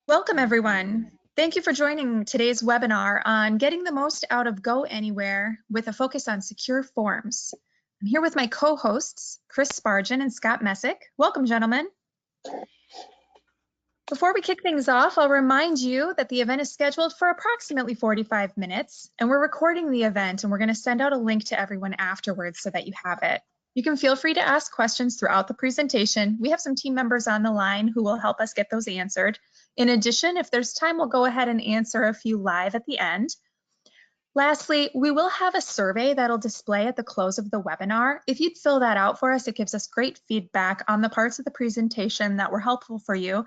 Welcome, everyone. Thank you for joining today's webinar on getting the most out of GoAnywhere with a focus on secure forms. I'm here with my co-hosts, Chris Spargen and Scott Messick. Welcome, gentlemen. Before we kick things off, I'll remind you that the event is scheduled for approximately 45 minutes, and we're recording the event, and we're going to send out a link to everyone afterwards so that you have it. You can feel free to ask questions throughout the presentation. We have some team members on the line who will help us get those answered. In addition, if there's time, we'll go ahead and answer a few live at the end. Lastly, we will have a survey that'll display at the close of the webinar. If you'd fill that out for us, it gives us great feedback on the parts of the presentation that were helpful for you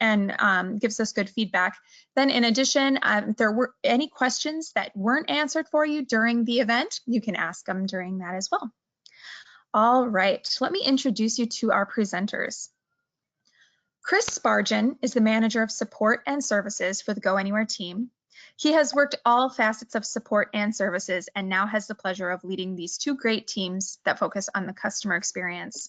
and gives us good feedback. Then in addition, if there were any questions that weren't answered for you during the event, you can ask them during that as well. All right, let me introduce you to our presenters. Chris Spargen is the Manager of Support and Services for the GoAnywhere team. He has worked all facets of support and services and now has the pleasure of leading these two great teams that focus on the customer experience.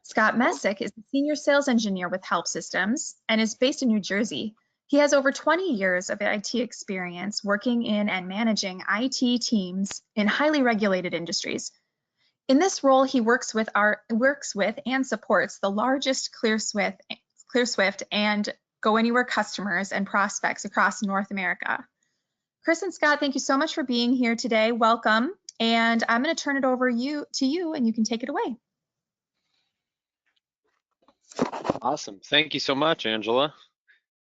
Scott Messick is the Senior Sales Engineer with Help Systems and is based in New Jersey. He has over 20 years of IT experience working in and managing IT teams in highly regulated industries. In this role, he works with and supports the largest Clearswift and GoAnywhere customers and prospects across North America. Chris and Scott, thank you so much for being here today. Welcome. And I'm going to turn it over to you, and you can take it away. Awesome. Thank you so much, Angela.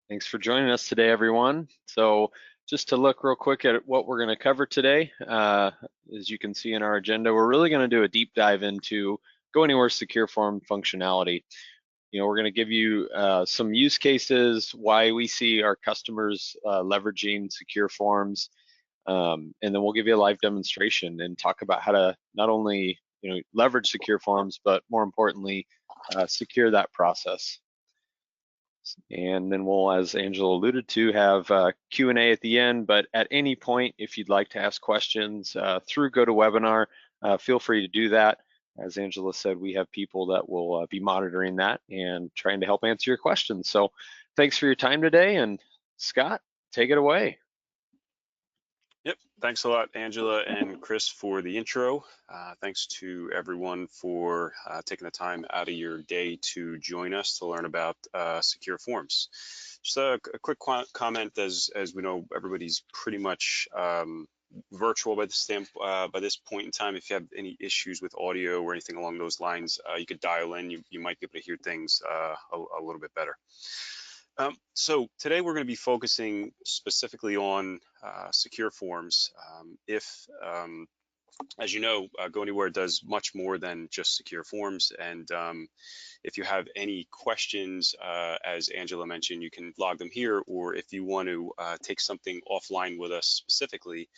Thanks for joining us today, everyone. So just to look real quick at what we're going to cover today, as you can see in our agenda, we're really going to do a deep dive into GoAnywhere Secure Form functionality. We're going to give you some use cases, why we see our customers leveraging secure forms, and then we'll give you a live demonstration and talk about how to not only leverage secure forms, but more importantly, secure that process. And then we'll, as Angela alluded to, have Q&A at the end, but at any point, if you'd like to ask questions through GoToWebinar, feel free to do that. As Angela said, we have people that will be monitoring that and trying to help answer your questions. So thanks for your time today, and Scott, take it away. Yep, thanks a lot, Angela and Chris, for the intro. Thanks to everyone for taking the time out of your day to join us to learn about secure forms. Just a quick comment, as we know, everybody's pretty much virtual by this point in time. If you have any issues with audio or anything along those lines, you could dial in. You might be able to hear things a little bit better. So today we're going to be focusing specifically on secure forms. As you know, GoAnywhere does much more than just secure forms, and if you have any questions, as Angela mentioned, you can log them here, or if you want to take something offline with us specifically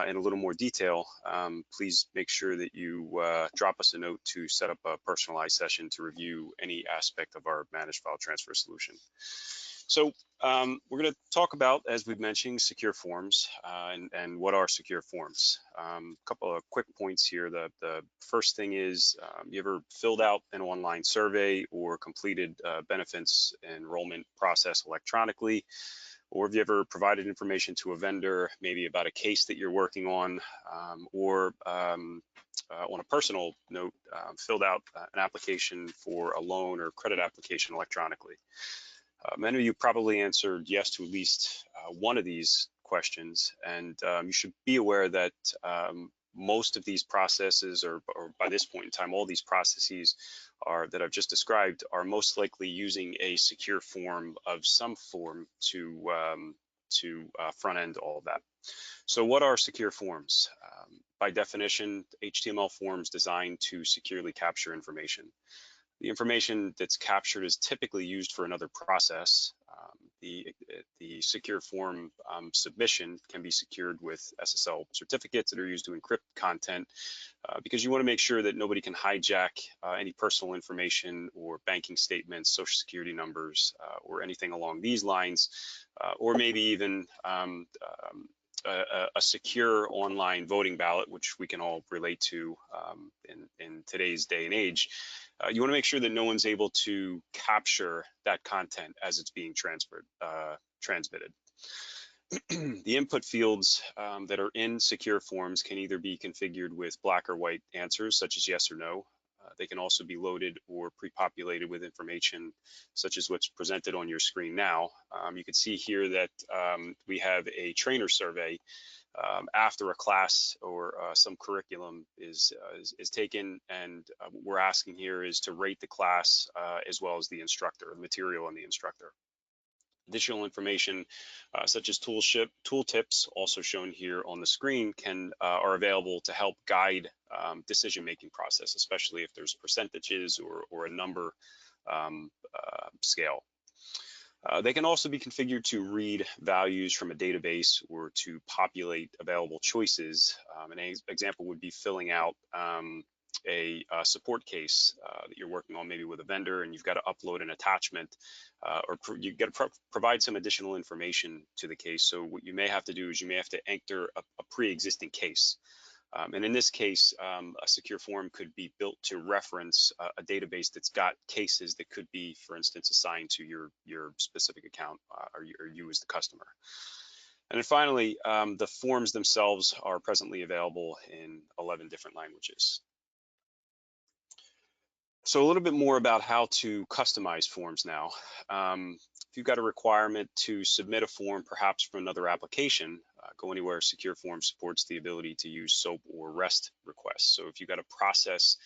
in a little more detail, please make sure that you drop us a note to set up a personalized session to review any aspect of our managed file transfer solution. So we're going to talk about, as we've mentioned, secure forms and what are secure forms. A couple of quick points here. The first thing is, you ever filled out an online survey or completed benefits enrollment process electronically? Or have you ever provided information to a vendor, maybe about a case that you're working on, or on a personal note, filled out an application for a loan or credit application electronically? Many of you probably answered yes to at least one of these questions, and you should be aware that most of these processes, or by this point in time, all these processes that I've just described are most likely using a secure form of some form to front end all of that. So what are secure forms? By definition, HTML forms designed to securely capture information. The information that's captured is typically used for another process. The secure form submission can be secured with SSL certificates that are used to encrypt content because you want to make sure that nobody can hijack any personal information or banking statements, social security numbers, or anything along these lines, or maybe even a secure online voting ballot, which we can all relate to in today's day and age. you want to make sure that no one's able to capture that content as it's being transmitted. The input fields that are in secure forms can either be configured with black or white answers, such as yes or no. They can also be loaded or pre-populated with information, such as what's presented on your screen now. You can see here that we have a trainer survey after a class or some curriculum is taken, and what we're asking here is to rate the class as well as the instructor, the material and the instructor. Additional information such as tool tips, also shown here on the screen, are available to help guide decision-making process, especially if there's percentages or a number scale. They can also be configured to read values from a database or to populate available choices. An example would be filling out a support case that you're working on, maybe with a vendor, and you've got to upload an attachment, or you've got to provide some additional information to the case. So what you may have to do is you may have to enter a pre-existing case. And in this case, a secure form could be built to reference a database that's got cases that could be, for instance, assigned to your specific account or you as the customer. And then finally, the forms themselves are presently available in 11 different languages. So a little bit more about how to customize forms now. If you've got a requirement to submit a form, perhaps from another application, GoAnywhere Secure Forms supports the ability to use SOAP or REST requests. So if you've got a process,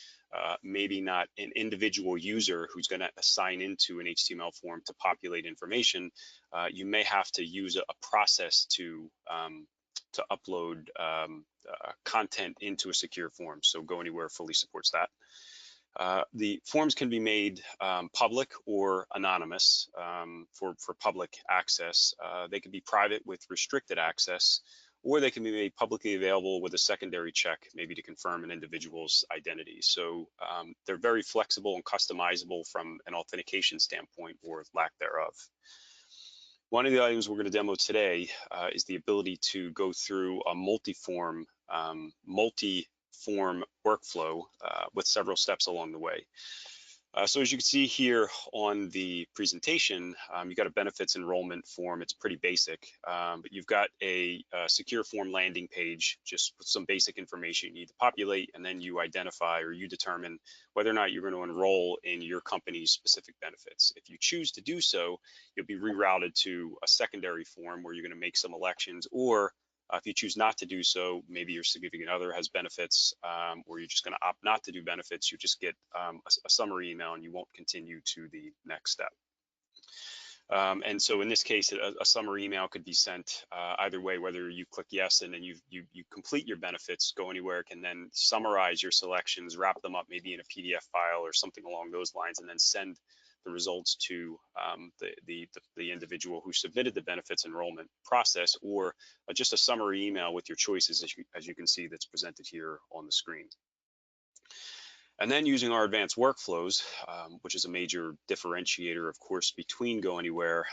maybe not an individual user who's going to assign into an HTML form to populate information, you may have to use a process to upload content into a secure form. So GoAnywhere fully supports that. The forms can be made public or anonymous for public access. They can be private with restricted access, or they can be made publicly available with a secondary check, maybe to confirm an individual's identity. So they're very flexible and customizable from an authentication standpoint or lack thereof. One of the items we're going to demo today is the ability to go through a multi-form workflow with several steps along the way. So as you can see here on the presentation, you've got a benefits enrollment form. It's pretty basic, but you've got a secure form landing page just with some basic information you need to populate, and then you identify or you determine whether or not you're going to enroll in your company's specific benefits. If you choose to do so, you'll be rerouted to a secondary form where you're going to make some elections, or if you choose not to do so, maybe your significant other has benefits, or you're just going to opt not to do benefits, you just get a summary email and you won't continue to the next step. And so in this case, a summary email could be sent either way, whether you click yes and then you complete your benefits. GoAnywhere can then summarize your selections, wrap them up maybe in a PDF file or something along those lines, and then send the results to the individual who submitted the benefits enrollment process, or just a summary email with your choices, as you can see that's presented here on the screen. And then using our advanced workflows, which is a major differentiator, of course, between GoAnywhere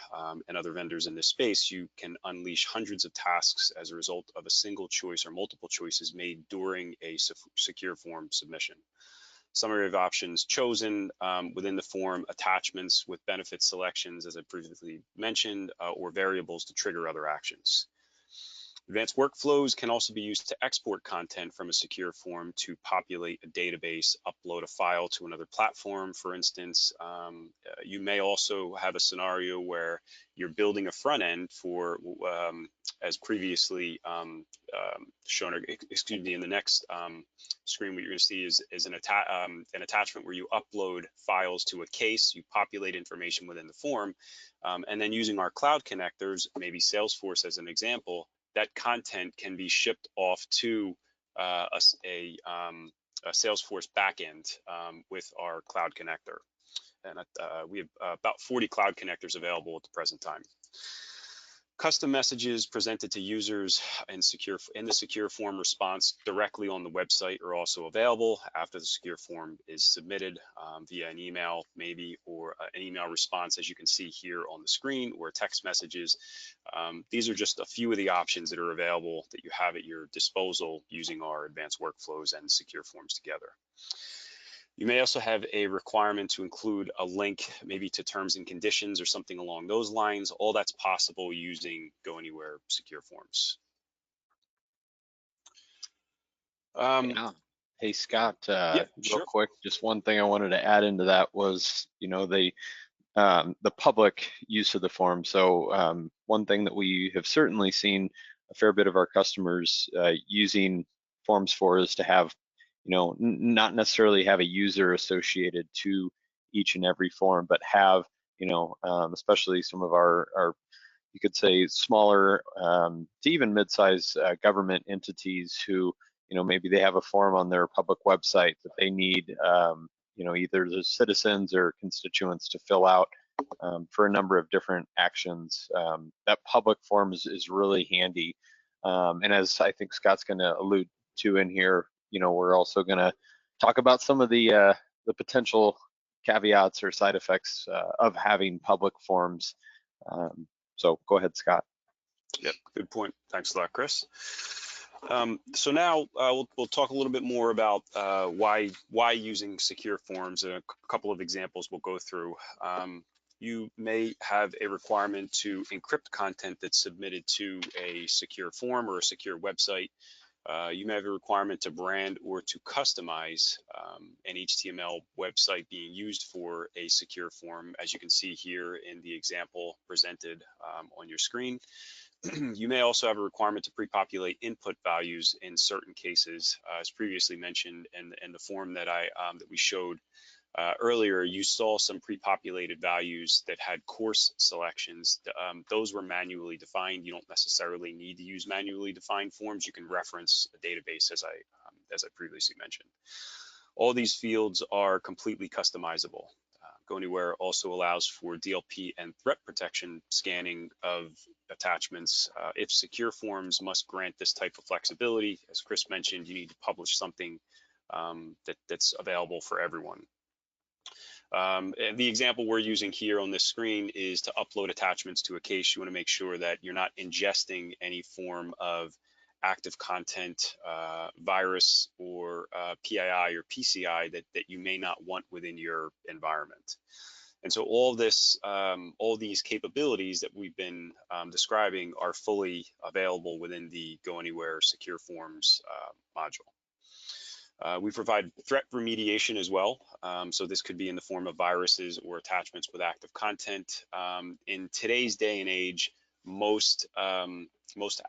and other vendors in this space, you can unleash hundreds of tasks as a result of a single choice or multiple choices made during a secure form submission. Summary of options chosen within the form, attachments with benefit selections, as I previously mentioned, or variables to trigger other actions. Advanced workflows can also be used to export content from a secure form to populate a database, upload a file to another platform, for instance. You may also have a scenario where you're building a front end for, as previously shown, excuse me, in the next screen, what you're going to see is an attachment where you upload files to a case, you populate information within the form, and then using our cloud connectors, maybe Salesforce as an example, that content can be shipped off to a Salesforce backend with our cloud connector. And we have about 40 cloud connectors available at the present time. Custom messages presented to users in the secure form response directly on the website are also available after the secure form is submitted via an email, maybe, or an email response, as you can see here on the screen, or text messages. These are just a few of the options that are available that you have at your disposal using our advanced workflows and secure forms together. You may also have a requirement to include a link maybe to terms and conditions or something along those lines. All that's possible using GoAnywhere Secure Forms. Yeah. Hey, Scott, Yeah, real sure. quick, just one thing I wanted to add into that was, the public use of the form. So one thing that we have certainly seen a fair bit of our customers using forms for is to have, not necessarily have a user associated to each and every form, but have, especially some of our you could say smaller to even mid-size government entities who, maybe they have a form on their public website that they need, either the citizens or constituents to fill out for a number of different actions. That public form is really handy. And as I think Scott's going to allude to in here, we're also going to talk about some of the potential caveats or side effects of having public forms. So go ahead, Scott. Yep, good point. Thanks a lot, Chris. So now we'll talk a little bit more about why using secure forms. A couple of examples we'll go through. You may have a requirement to encrypt content that's submitted to a secure form or a secure website. You may have a requirement to brand or to customize an HTML website being used for a secure form, as you can see here in the example presented on your screen. You may also have a requirement to pre-populate input values in certain cases, as previously mentioned in the form that we showed earlier. You saw some pre-populated values that had course selections. Those were manually defined. You don't necessarily need to use manually defined forms. You can reference a database, as I previously mentioned. All these fields are completely customizable. GoAnywhere also allows for Dlp and Threat Protection scanning of attachments. If secure forms must grant this type of flexibility, as Chris mentioned, you need to publish something that's available for everyone. And the example we're using here on this screen is to upload attachments to a case. You want to make sure that you're not ingesting any form of active content, virus, or PII or PCI that you may not want within your environment. And so all these capabilities that we've been describing are fully available within the GoAnywhere Secure Forms module. We provide threat remediation as well. So this could be in the form of viruses or attachments with active content. In today's day and age, most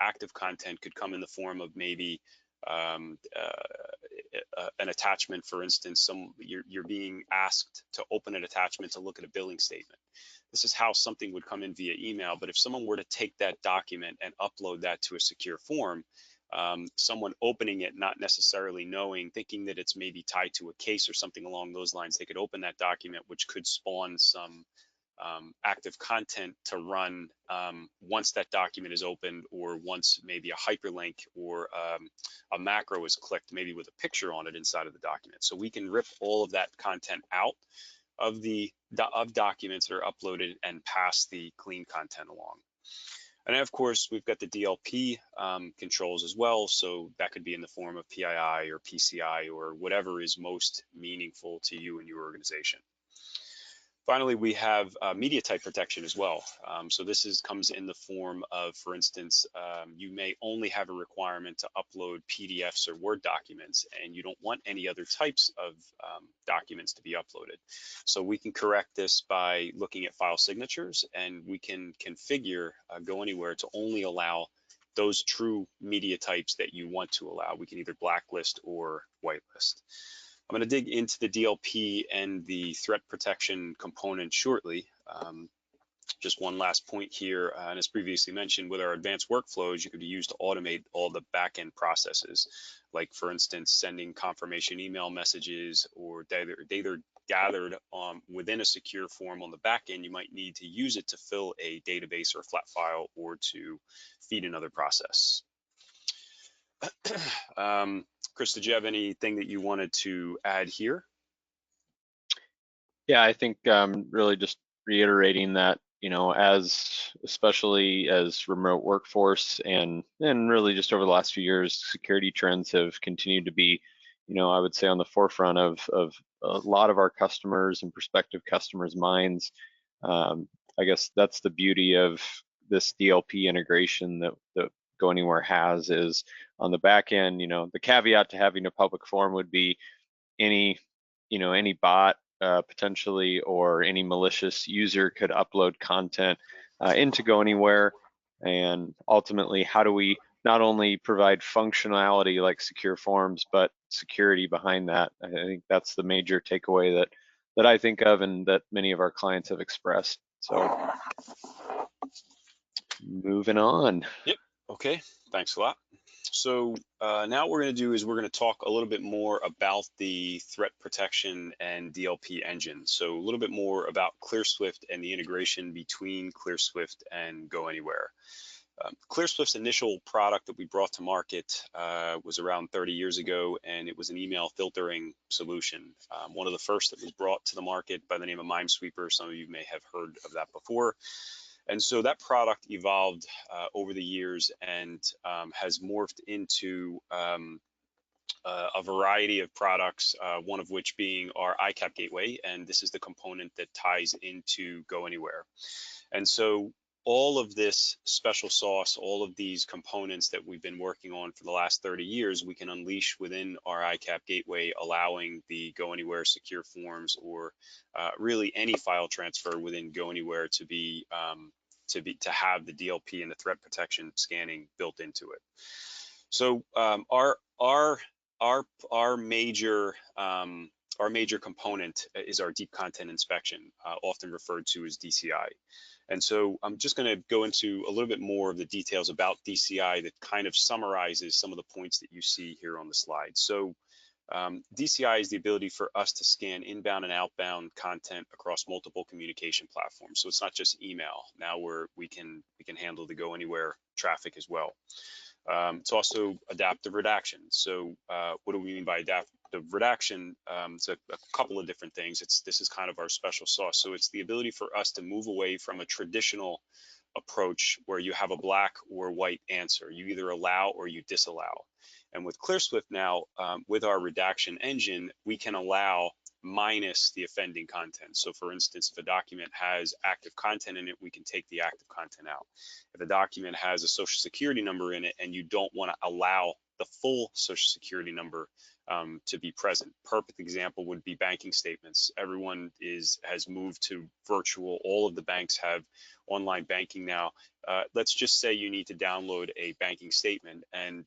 active content could come in the form of maybe an attachment. For instance, you're being asked to open an attachment to look at a billing statement. This is how something would come in via email. But if someone were to take that document and upload that to a secure form, someone opening it, not necessarily knowing, thinking that it's maybe tied to a case or something along those lines, they could open that document, which could spawn some active content to run once that document is opened, or once maybe a hyperlink or a macro is clicked, maybe with a picture on it inside of the document. So we can rip all of that content out of documents that are uploaded and pass the clean content along. And of course, we've got the DLP controls as well. So that could be in the form of PII or PCI or whatever is most meaningful to you and your organization. Finally, we have media type protection as well. So this comes in the form of, for instance, you may only have a requirement to upload PDFs or Word documents, and you don't want any other types of documents to be uploaded. So we can correct this by looking at file signatures, and we can configure GoAnywhere to only allow those true media types that you want to allow. We can either blacklist or whitelist. I'm going to dig into the DLP and the threat protection component shortly. Just one last point here, and as previously mentioned, with our advanced workflows, you could be used to automate all the back-end processes, like for instance, sending confirmation email messages or data gathered within a secure form on the back end. You might need to use it to fill a database or a flat file or to feed another process. Chris, did you have anything that you wanted to add here? Yeah, I think really just reiterating that, especially as remote workforce and really just over the last few years, security trends have continued to be, I would say on the forefront of a lot of our customers and prospective customers' minds. I guess that's the beauty of this DLP integration that GoAnywhere has, is on the back end, the caveat to having a public form would be any bot potentially, or any malicious user could upload content into GoAnywhere. And ultimately, how do we not only provide functionality like secure forms, but security behind that? I think that's the major takeaway that I think of, and that many of our clients have expressed. So moving on. Yep. Okay. Thanks a lot. So now what we're going to do is we're going to talk a little bit more about the threat protection and DLP engine. So a little bit more about Clearswift and the integration between Clearswift and GoAnywhere. Clearswift's initial product that we brought to market was around 30 years ago, and it was an email filtering solution. One of the first that was brought to the market by the name of Minesweeper. Some of you may have heard of that before. And so that product evolved over the years and has morphed into a variety of products, one of which being our Icap Gateway, and this is the component that ties into GoAnywhere. And so all of this special sauce, all of these components that we've been working on for the last 30 years, we can unleash within our Icap Gateway, allowing the GoAnywhere Secure Forms, or really any file transfer within GoAnywhere to have the DLP and the threat protection scanning built into it. So our major component is our deep content inspection, often referred to as DCI. And so I'm just going to go into a little bit more of the details about DCI that kind of summarizes some of the points that you see here on the slide. So DCI is the ability for us to scan inbound and outbound content across multiple communication platforms. So it's not just email. Now we can handle the GoAnywhere traffic as well. It's also adaptive redaction. So what do we mean by adaptive redaction? It's a couple of different things. This is kind of our special sauce. So it's the ability for us to move away from a traditional approach where you have a black or white answer. You either allow or you disallow. And with Clearswift now, with our redaction engine, we can allow minus the offending content. So for instance, if a document has active content in it, we can take the active content out. If a document has a social security number in it and you don't want to allow the full social security number to be present. Perfect example would be banking statements. Everyone has moved to virtual. All of the banks have online banking now. Let's just say you need to download a banking statement, and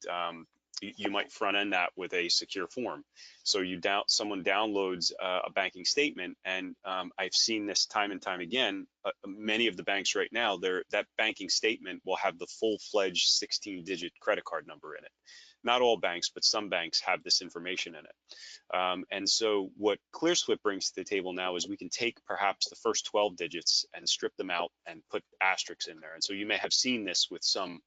you might front end that with a secure form. So someone downloads a banking statement, and I've seen this time and time again. Many of the banks right now, that banking statement will have the full-fledged 16-digit credit card number in it. Not all banks, but some banks have this information in it. And so what Clearswift brings to the table now is we can take perhaps the first 12 digits and strip them out and put asterisks in there. And so you may have seen this with some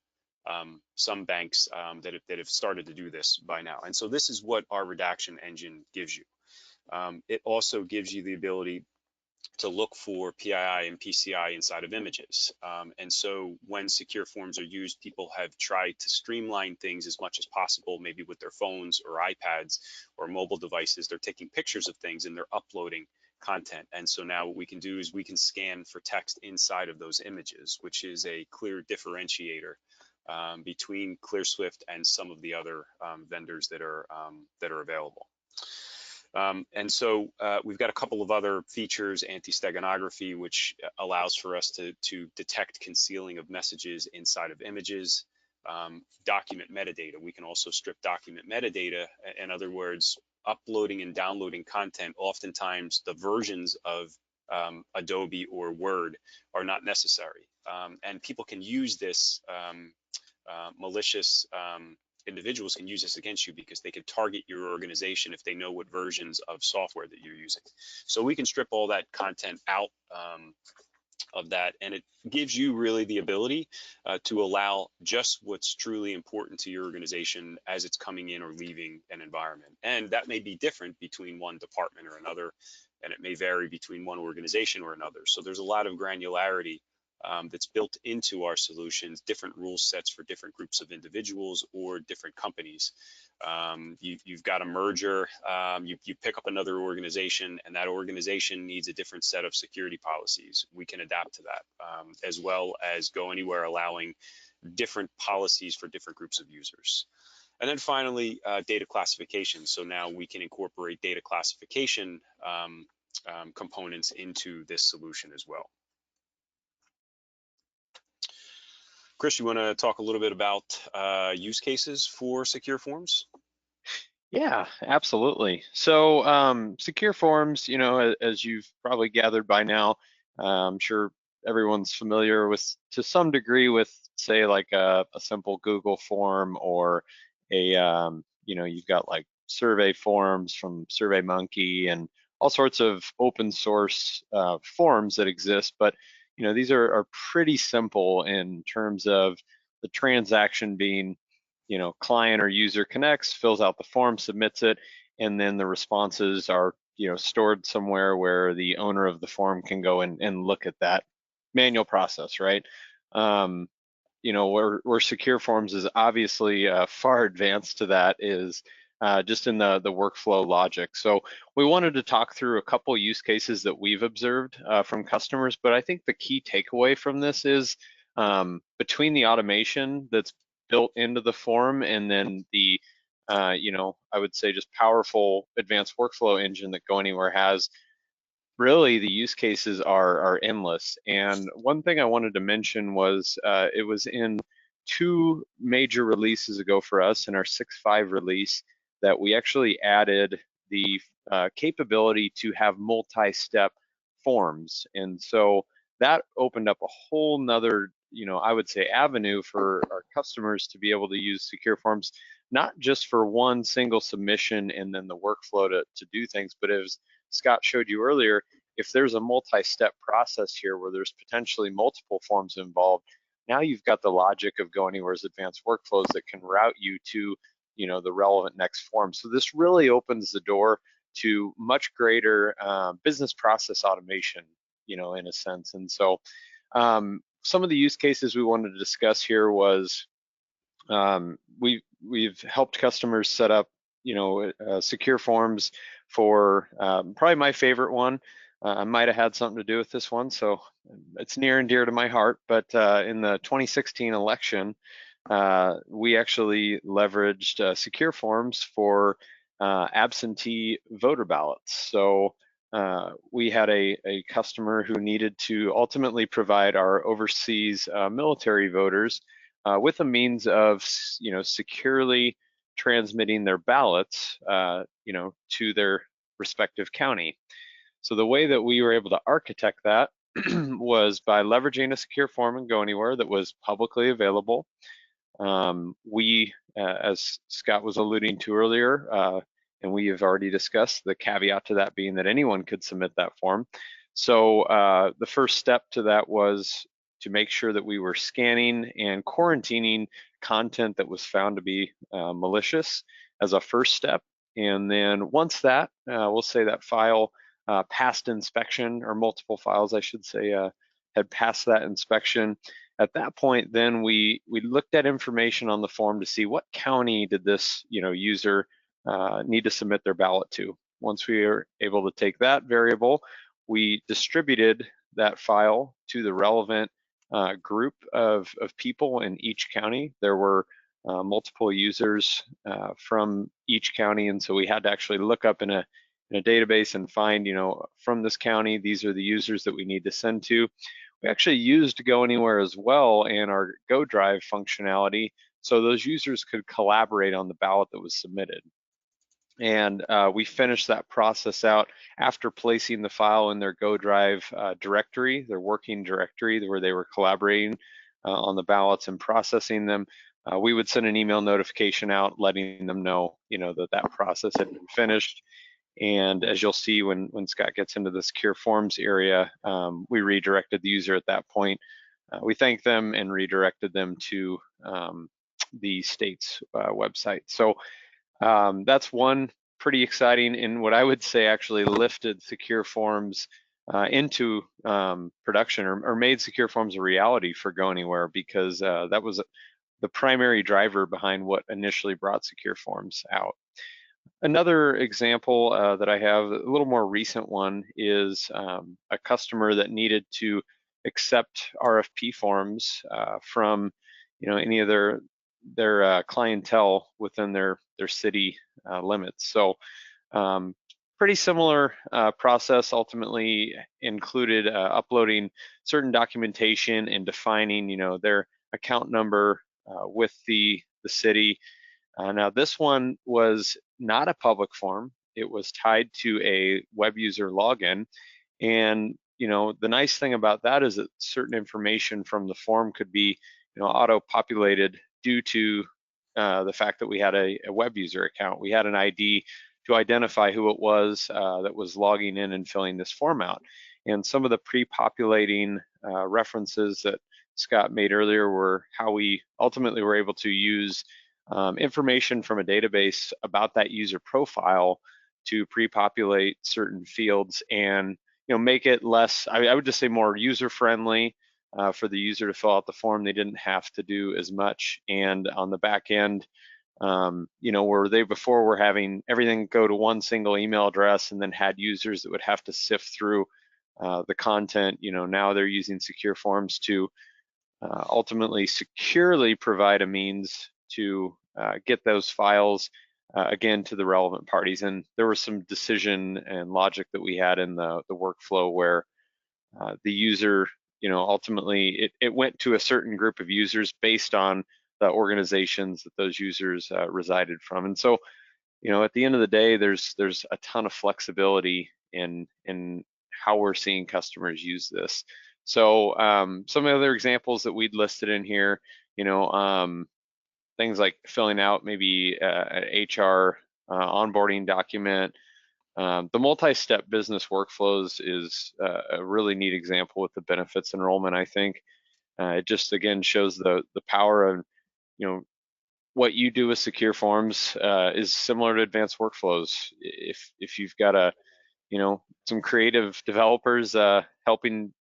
banks that have started to do this by now. And so this is what our redaction engine gives you. It also gives you the ability to look for PII and PCI inside of images. And so when secure forms are used, people have tried to streamline things as much as possible, maybe with their phones or iPads or mobile devices. They're taking pictures of things and they're uploading content. And so now what we can do is we can scan for text inside of those images, which is a clear differentiator between Clearswift and some of the other vendors that are available. And so we've got a couple of other features, anti-steganography, which allows for us to detect concealing of messages inside of images. Document metadata, we can also strip document metadata. In other words, uploading and downloading content, oftentimes the versions of Adobe or Word are not necessary. And people can use this, malicious individuals can use this against you because they can target your organization if they know what versions of software that you're using. So we can strip all that content out of that, and it gives you really the ability to allow just what's truly important to your organization as it's coming in or leaving an environment. And that may be different between one department or another, and it may vary between one organization or another. So there's a lot of granularity that's built into our solutions, different rule sets for different groups of individuals or different companies. You've got a merger, you pick up another organization, and that organization needs a different set of security policies. We can adapt to that, as well as GoAnywhere allowing different policies for different groups of users. And then finally, data classification. So now we can incorporate data classification components into this solution as well. Chris, you want to talk a little bit about use cases for secure forms? Yeah, absolutely. So secure forms, you know, as you've probably gathered by now, I'm sure everyone's familiar with, to some degree, with, say, like a simple Google form, or a, you know, you've got like survey forms from SurveyMonkey and all sorts of open source forms that exist. But, you know, these are pretty simple in terms of the transaction being, you know, client or user connects, fills out the form, submits it, and then the responses are, you know, stored somewhere where the owner of the form can go and look at that manual process, right? You know, where secure forms is obviously far advanced to that is just in the workflow logic. So we wanted to talk through a couple use cases that we've observed from customers, but I think the key takeaway from this is between the automation that's built into the form and then the, you know, I would say just powerful advanced workflow engine that GoAnywhere has, really the use cases are endless. And one thing I wanted to mention was it was in 2 major releases ago for us, in our 6.5 release, that we actually added the capability to have multi-step forms. And so that opened up a whole nother, you know, I would say, avenue for our customers to be able to use secure forms, not just for one single submission and then the workflow to do things, but as Scott showed you earlier, if there's a multi-step process here where there's potentially multiple forms involved, now you've got the logic of GoAnywhere's advanced workflows that can route you to, you know, the relevant next form. So this really opens the door to much greater business process automation, you know, in a sense. And so some of the use cases we wanted to discuss here was we've helped customers set up, you know, secure forms for probably my favorite one. I might have had something to do with this one, so it's near and dear to my heart. But in the 2016 election, we actually leveraged secure forms for absentee voter ballots. So we had a customer who needed to ultimately provide our overseas military voters with a means of, you know, securely transmitting their ballots, you know, to their respective county. So the way that we were able to architect that was by leveraging a secure form in GoAnywhere that was publicly available. We, as Scott was alluding to earlier, and we have already discussed, the caveat to that being that anyone could submit that form. So the first step to that was to make sure that we were scanning and quarantining content that was found to be malicious as a first step. And then once that, we'll say that file passed inspection, or multiple files, I should say, had passed that inspection. At that point, then we looked at information on the form to see what county did this, you know, user need to submit their ballot to. Once we were able to take that variable, we distributed that file to the relevant group of people in each county. There were multiple users from each county, and so we had to actually look up in a database and find, you know, from this county, these are the users that we need to send to. We actually used GoAnywhere as well and our GoDrive functionality, so those users could collaborate on the ballot that was submitted. And we finished that process out after placing the file in their GoDrive directory, their working directory, where they were collaborating on the ballots and processing them. We would send an email notification out letting them know, you know, that that process had been finished. And as you'll see when Scott gets into the secure forms area, we redirected the user at that point. We thanked them and redirected them to the state's website. So that's one pretty exciting, and what I would say actually lifted secure forms into production or made secure forms a reality for GoAnywhere, because that was the primary driver behind what initially brought secure forms out. Another example that I have, a little more recent one, is a customer that needed to accept RFP forms from any of their clientele within their city limits. So pretty similar process. Ultimately included uploading certain documentation and defining their account number with the city. Now this one was not a public form. It was tied to a web user login. And the nice thing about that is that certain information from the form could be auto-populated due to the fact that we had a web user account. We had an ID to identify who it was that was logging in and filling this form out. And some of the pre-populating references that Scott made earlier were how we ultimately were able to use information from a database about that user profile to pre-populate certain fields and make it less, I would just say more user-friendly for the user to fill out the form. They didn't have to do as much. And on the back end, where they before were having everything go to one single email address and then had users that would have to sift through the content, now they're using secure forms to ultimately securely provide a means to get those files again to the relevant parties. And there was some decision and logic that we had in the workflow where the user, ultimately it went to a certain group of users based on the organizations that those users resided from. And so, at the end of the day, there's a ton of flexibility in how we're seeing customers use this. So some of the other examples that we'd listed in here, things like filling out maybe an HR onboarding document. The multi-step business workflows is a really neat example with the benefits enrollment, I think. It just, again, shows the power of, what you do with secure forms is similar to advanced workflows. If you've got some creative developers helping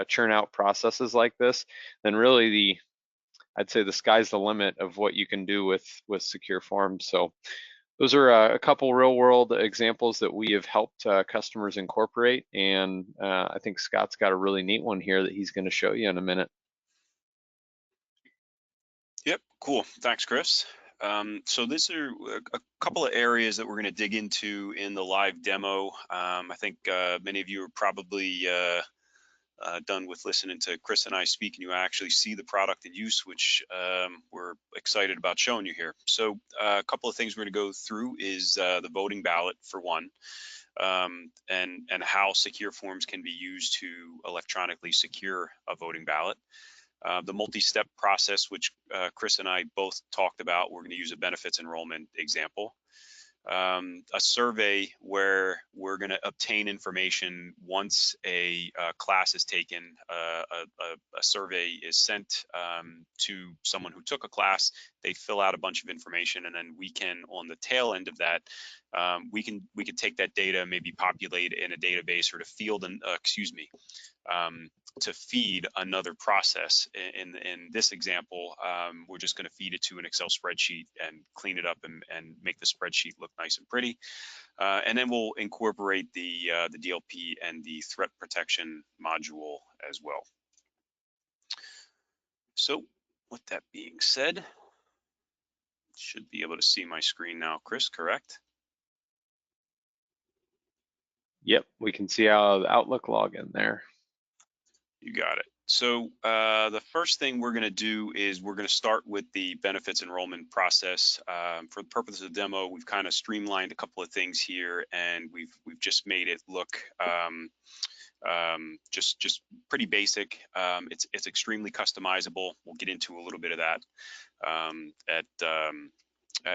churn out processes like this, then really I'd say the sky's the limit of what you can do with secure forms. So those are a couple real world examples that we have helped customers incorporate. And I think Scott's got a really neat one here that he's going to show you in a minute. Yep, cool. Thanks, Chris. So these are a couple of areas that we're going to dig into in the live demo. I think many of you are probably done with listening to Chris and I speak, and you actually see the product in use, which we're excited about showing you here. So a couple of things we're going to go through is the voting ballot for one, and how secure forms can be used to electronically secure a voting ballot. The multi-step process, which Chris and I both talked about. We're going to use a benefits enrollment example. A survey where we're going to obtain information once a class is taken. A survey is sent to someone who took a class. They fill out a bunch of information, and then we can, on the tail end of that, we can take that data, maybe populate in a database or to field and to feed another process. In this example, we're just going to feed it to an Excel spreadsheet and clean it up and make the spreadsheet look nice and pretty. And then we'll incorporate the DLP and the threat protection module as well. So with that being said, should be able to see my screen now, Chris, correct? Yep, we can see our Outlook login there. You got it. So the first thing we're going to do is we're going to start with the benefits enrollment process. For the purpose of the demo, we've kind of streamlined a couple of things here, and we've just made it look just pretty basic. It's extremely customizable. We'll get into a little bit of that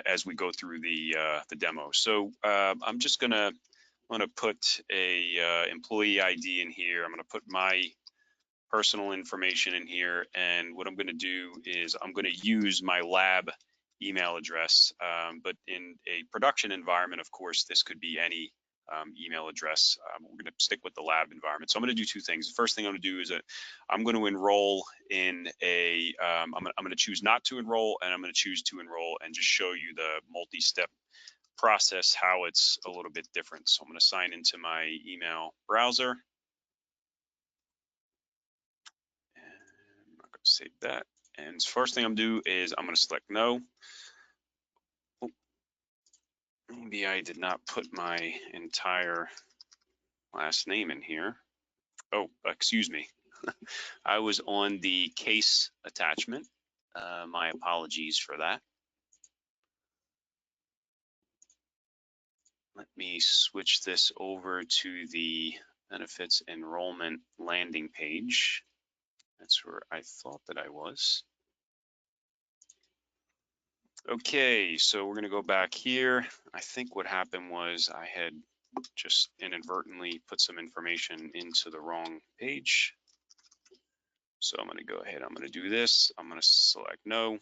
as we go through the demo. So I'm just going to put a employee ID in here. I'm going to put my personal information in here, and what I'm going to do is I'm going to use my lab email address, but in a production environment, of course, this could be any email address. We're going to stick with the lab environment. So I'm going to do two things. The first thing I'm going to do is I'm going to enroll in a, I'm going to choose not to enroll, and I'm going to choose to enroll and just show you the multi-step process, how it's a little bit different. So I'm going to sign into my email browser. And I'm not going to save that. And first thing I'm going to do is I'm going to select no. Oh, maybe I did not put my entire last name in here. Oh, excuse me. I was on the case attachment. My apologies for that. Let me switch this over to the benefits enrollment landing page. That's where I thought that I was. Okay, so we're gonna go back here. I think what happened was I had just inadvertently put some information into the wrong page. So I'm gonna go ahead, I'm gonna do this. I'm gonna select no.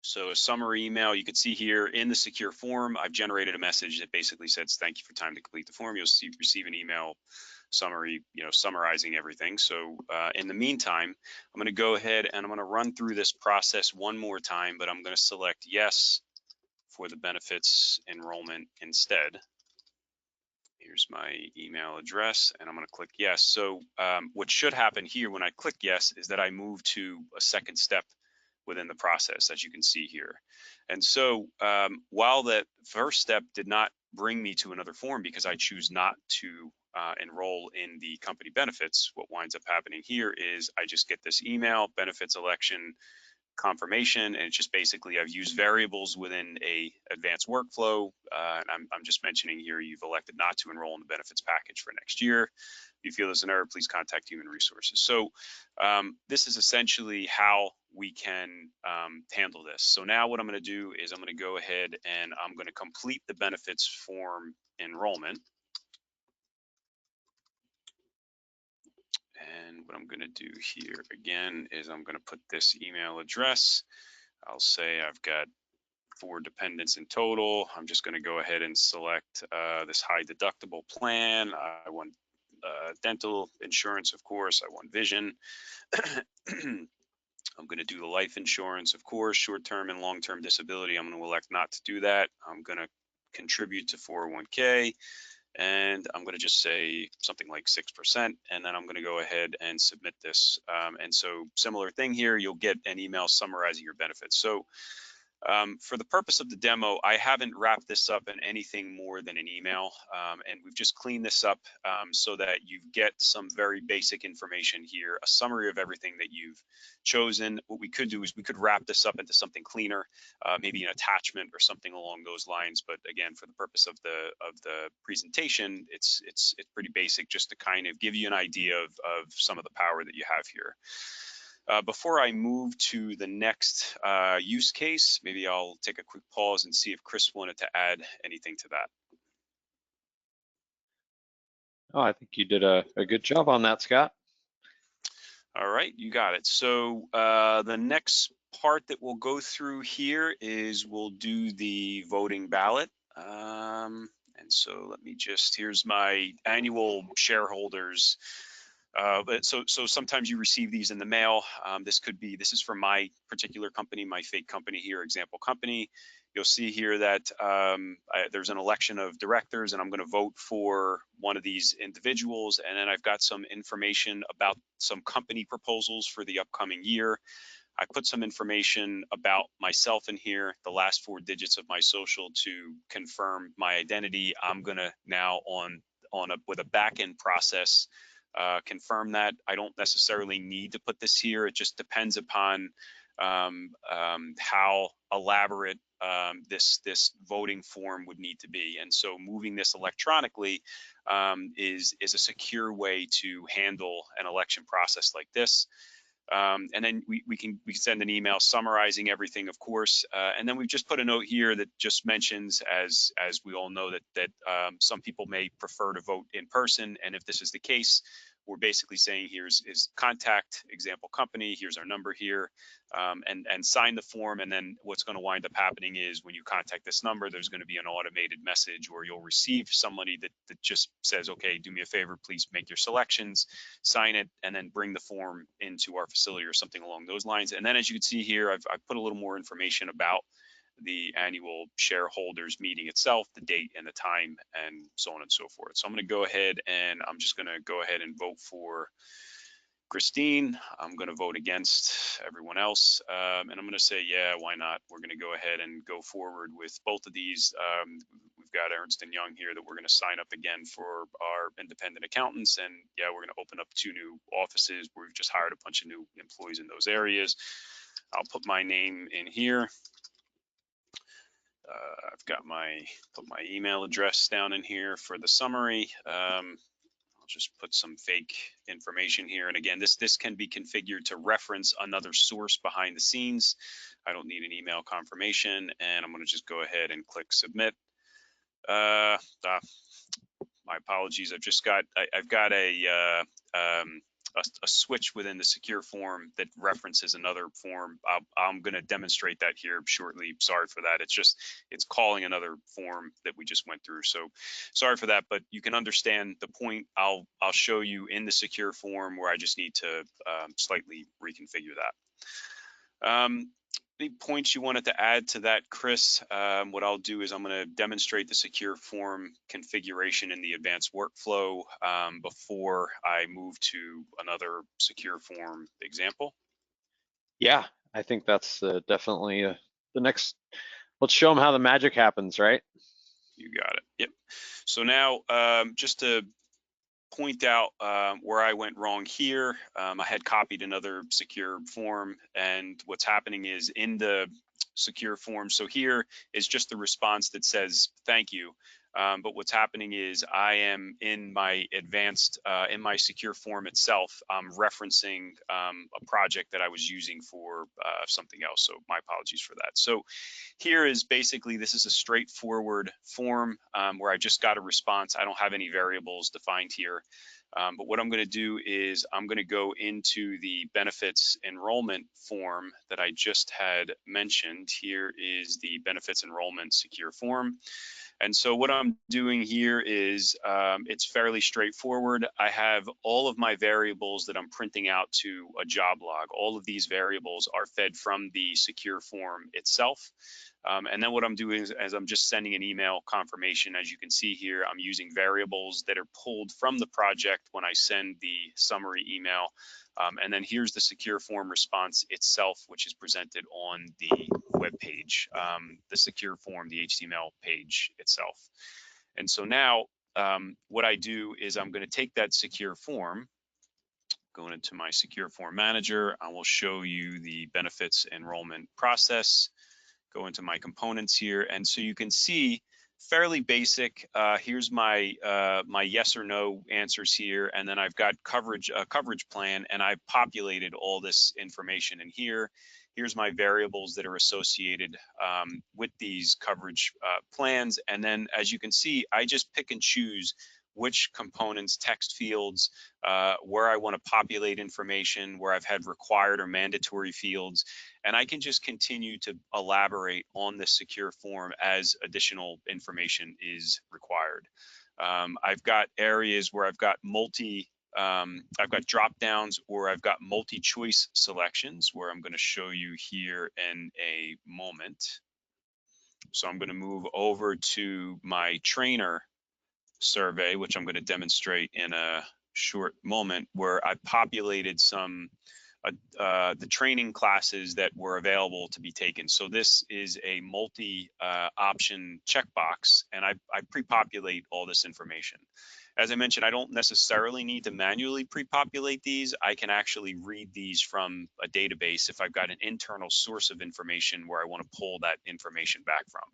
So a summary email, you can see here in the secure form, I've generated a message that basically says, thank you for time to complete the form. You'll receive an email summary, summarizing everything. So in the meantime, I'm going to go ahead and I'm going to run through this process one more time, but I'm going to select yes for the benefits enrollment instead. Here's my email address, and I'm going to click yes. So what should happen here when I click yes is that I move to a second step within the process, as you can see here. And so while that first step did not bring me to another form because I choose not to enroll in the company benefits, what winds up happening here is I just get this email, benefits election confirmation, and it's just basically I've used variables within a advanced workflow, and I'm just mentioning here you've elected not to enroll in the benefits package for next year. If you feel there's an error, please contact Human Resources. So this is essentially how we can handle this. So now what I'm going to do is I'm going to go ahead and I'm going to complete the benefits form enrollment. And what I'm going to do here again is I'm going to put this email address. I'll say I've got 4 dependents in total. I'm just going to go ahead and select this high deductible plan. I want dental insurance, of course. I want vision. I'm going to do the life insurance, of course, short-term and long-term disability. I'm going to elect not to do that. I'm going to contribute to 401k. And I'm going to just say something like 6%, and then I'm going to go ahead and submit this. And so similar thing here, you'll get an email summarizing your benefits. So for the purpose of the demo, I haven't wrapped this up in anything more than an email, and we've just cleaned this up so that you get some very basic information here, a summary of everything that you've chosen. What we could do is we could wrap this up into something cleaner, maybe an attachment or something along those lines. But again, for the purpose of the presentation, it's pretty basic, just to kind of give you an idea of some of the power that you have here. Before I move to the next use case, maybe I'll take a quick pause and see if Chris wanted to add anything to that. Oh, I think you did a good job on that, Scott. All right, you got it. So the next part that we'll go through here is we'll do the voting ballot. And so let me just, here's my annual shareholders. So sometimes you receive these in the mail. This is from my particular company, my fake company here, example company. You'll see here that there's an election of directors, and I'm going to vote for one of these individuals. And then I've got some information about some company proposals for the upcoming year. I put some information about myself in here, the last 4 digits of my social to confirm my identity. I'm going to now with a back-end process confirm that. I don't necessarily need to put this here. It just depends upon how elaborate this voting form would need to be. And so moving this electronically is a secure way to handle an election process like this. And then we can send an email summarizing everything, of course. And then we've just put a note here that just mentions, as we all know, that some people may prefer to vote in person. And if this is the case, we're basically saying is contact example company, here's our number here, and sign the form. And then what's going to wind up happening is when you contact this number, there's going to be an automated message, or you'll receive somebody that just says, okay, do me a favor, please make your selections, sign it, and then bring the form into our facility or something along those lines. And then as you can see here, I've put a little more information about the annual shareholders meeting itself, the date and the time, and so on and so forth. So I'm going to go ahead and I'm just going to go ahead and vote for Christine. I'm going to vote against everyone else, and I'm going to say, yeah, why not? We're going to go ahead and go forward with both of these. We've got Ernst & Young here that we're going to sign up again for our independent accountants, and yeah, we're going to open up 2 new offices. We've just hired a bunch of new employees in those areas. I'll put my name in here. I've got put my email address down in here for the summary. I'll just put some fake information here. And again, this can be configured to reference another source behind the scenes. I don't need an email confirmation, and I'm going to just go ahead and click submit. My apologies. I've got a switch within the secure form that references another form. I'm going to demonstrate that here shortly. Sorry for that. It's calling another form that we just went through. So sorry for that, but you can understand the point. I'll show you in the secure form where I just need to slightly reconfigure that. Any points you wanted to add to that, Chris? What I'll do is I'm going to demonstrate the secure form configuration in the advanced workflow before I move to another secure form example. Yeah, I think that's definitely the next. Let's show them how the magic happens, right? You got it. Yep. So now just to point out where I went wrong here. I had copied another secure form, and what's happening is in the secure form. So here is just the response that says thank you. But what's happening is I am in my advanced, in my secure form itself, I'm referencing a project that I was using for something else. So my apologies for that. So here is basically, this is a straightforward form where I just got a response. I don't have any variables defined here. But what I'm going to do is I'm going to go into the benefits enrollment form that I just had mentioned. Here is the benefits enrollment secure form. And so what I'm doing here is it's fairly straightforward. I have all of my variables that I'm printing out to a job log. All of these variables are fed from the secure form itself. And then what I'm doing is I'm just sending an email confirmation. As you can see here, I'm using variables that are pulled from the project when I send the summary email. And then here's the secure form response itself, which is presented on the web page, the secure form, the HTML page itself. And so now what I do is I'm going to take that secure form, going into my secure form manager. I will show you the benefits enrollment process, go into my components here. And so you can see fairly basic. Here's my my yes or no answers here, and then I've got coverage plan, and I've populated all this information in here. Here's my variables that are associated with these coverage plans, and then as you can see, I just pick and choose which components, text fields, where I want to populate information, where I've had required or mandatory fields, and I can just continue to elaborate on this secure form as additional information is required. I've got areas where I've got I've got drop downs, or I've got multi-choice selections, where I'm going to show you here in a moment. So I'm going to move over to my trainer survey, which I'm going to demonstrate in a short moment, where I populated some the training classes that were available to be taken. So this is a multi-option checkbox, and I pre-populate all this information. As I mentioned, I don't necessarily need to manually pre-populate these. I can actually read these from a database if I've got an internal source of information where I want to pull that information back from.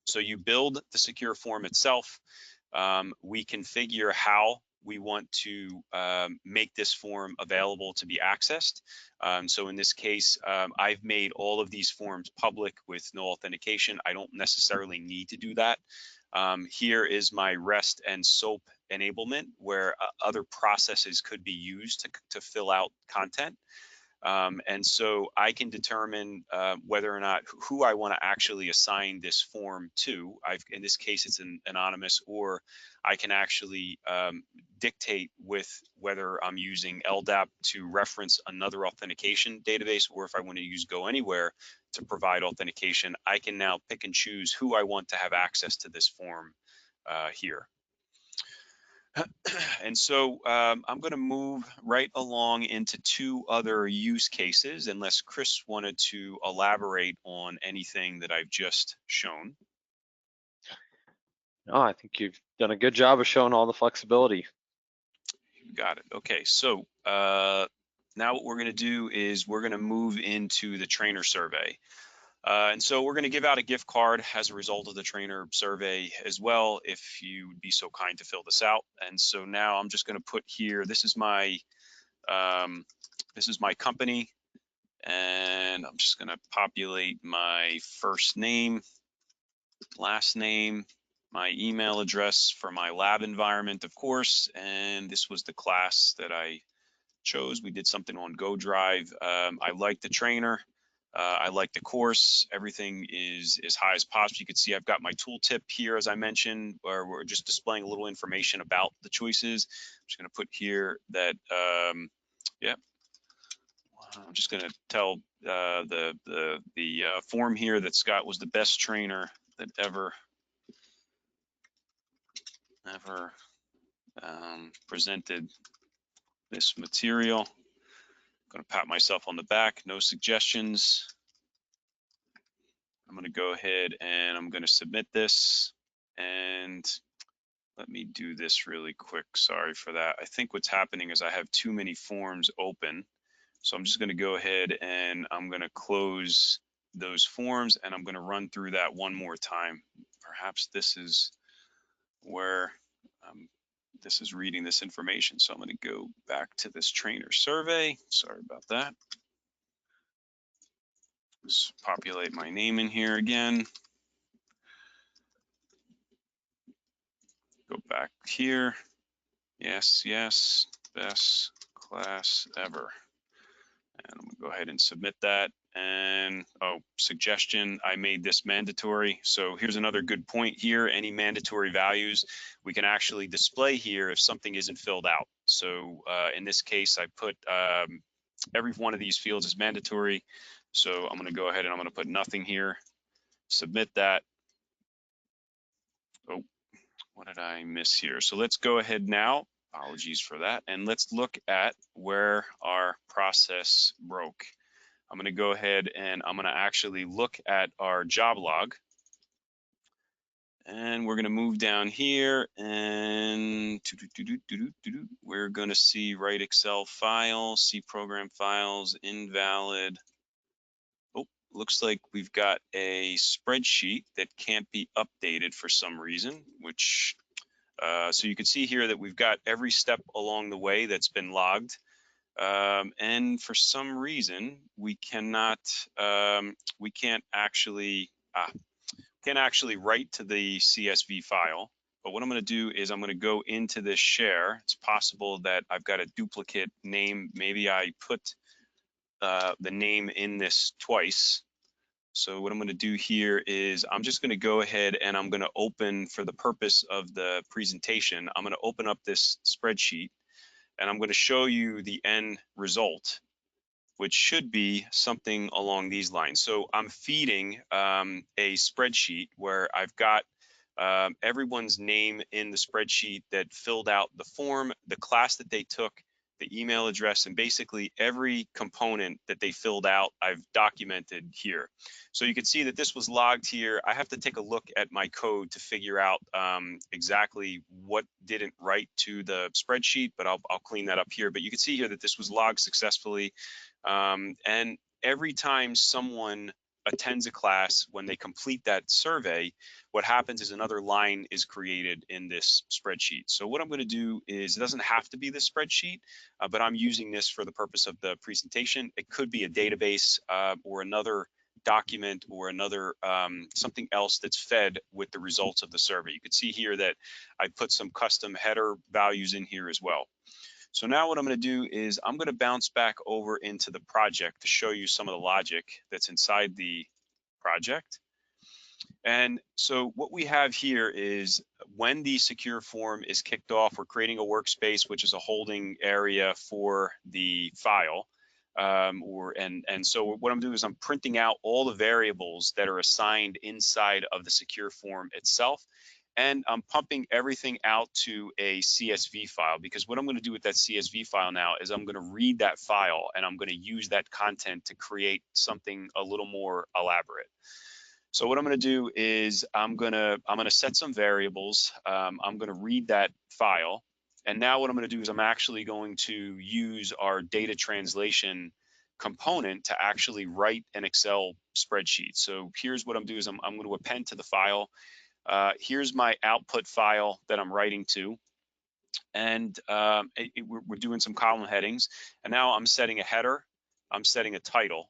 So you build the secure form itself. We configure how we want to make this form available to be accessed. So in this case, I've made all of these forms public with no authentication. I don't necessarily need to do that. Here is my REST and SOAP enablement where other processes could be used to fill out content. And so I can determine whether or not who I want to actually assign this form to. In this case, it's an anonymous, or I can actually dictate with whether I'm using LDAP to reference another authentication database, or if I want to use GoAnywhere to provide authentication. I can now pick and choose who I want to have access to this form here. And so I'm going to move right along into two other use cases, unless Chris wanted to elaborate on anything that I've just shown. No, I think you've done a good job of showing all the flexibility. You got it. Okay, so now what we're going to do is we're going to move into the trainer survey. And so we're going to give out a gift card as a result of the trainer survey as well, if you would be so kind to fill this out. And so now I'm just going to put here, this is my company, and I'm just going to populate my first name, last name, my email address for my lab environment, of course, and this was the class that I chose. We did something on GoDrive. I like the trainer. I like the course. Everything is as high as possible. You can see I've got my tooltip here, as I mentioned, where we're just displaying a little information about the choices. I'm just going to put here that, yeah, I'm just going to tell the form here that Scott was the best trainer that ever presented this material. I'm going to pat myself on the back, no suggestions. I'm going to go ahead and I'm going to submit this, and let me do this really quick. Sorry for that. I think what's happening is I have too many forms open. So I'm just going to go ahead and I'm going to close those forms, and I'm going to run through that one more time. Perhaps this is where this is reading this information. So I'm going to go back to this trainer survey. Sorry about that. Let's populate my name in here again. Go back here. Yes, yes, best class ever. And I'm gonna go ahead and submit that. And suggestion, I made this mandatory. So here's another good point here. Any mandatory values we can actually display here if something isn't filled out. So in this case, I put every one of these fields is mandatory. So I'm gonna go ahead and I'm gonna put nothing here, submit that. Oh, what did I miss here? So let's go ahead now. Apologies for that. And let's look at where our process broke. I'm going to go ahead and I'm going to actually look at our job log. And we're going to move down here, and we're going to see write Excel file, see program files, invalid. Oh, looks like we've got a spreadsheet that can't be updated for some reason, which so you can see here that we've got every step along the way that's been logged. And for some reason, we cannot, we can't actually write to the CSV file. But what I'm going to do is I'm going to go into this share. It's possible that I've got a duplicate name. Maybe I put the name in this twice. So what I'm going to do here is I'm just going to go ahead and I'm going to open, for the purpose of the presentation, I'm going to open up this spreadsheet, and I'm going to show you the end result, which should be something along these lines. So I'm feeding a spreadsheet where I've got everyone's name in the spreadsheet that filled out the form, the class that they took, the email address, and basically every component that they filled out, I've documented here. So you can see that this was logged here. I have to take a look at my code to figure out exactly what didn't write to the spreadsheet, but I'll clean that up here. But you can see here that this was logged successfully. And every time someone attends a class, when they complete that survey, what happens is another line is created in this spreadsheet. So what I'm going to do is, it doesn't have to be this spreadsheet, but I'm using this for the purpose of the presentation. It could be a database or another document or another something else that's fed with the results of the survey. You can see here that I put some custom header values in here as well. So now what I'm going to do is I'm going to bounce back over into the project to show you some of the logic that's inside the project. And so what we have here is when the secure form is kicked off, we're creating a workspace, which is a holding area for the file. So what I'm doing is I'm printing out all the variables that are assigned inside of the secure form itself. And I'm pumping everything out to a CSV file, because what I'm going to do with that CSV file now is I'm going to read that file and I'm going to use that content to create something a little more elaborate. So what I'm going to do is I'm going to set some variables. I'm going to read that file. And now what I'm going to do is I'm actually going to use our data translation component to actually write an Excel spreadsheet. So here's what I'm doing is I'm going to append to the file. Here's my output file that I'm writing to, and we're doing some column headings. And now I'm setting a header, I'm setting a title,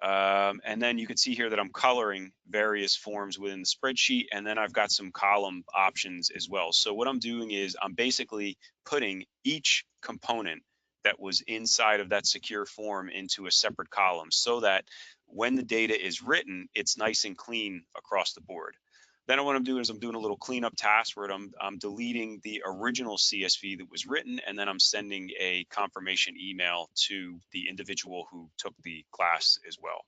and then you can see here that I'm coloring various forms within the spreadsheet, and then I've got some column options as well. So what I'm doing is I'm basically putting each component that was inside of that secure form into a separate column, so that when the data is written, it's nice and clean across the board. Then what I'm doing is I'm doing a little cleanup task where I'm deleting the original CSV that was written, and then I'm sending a confirmation email to the individual who took the class as well.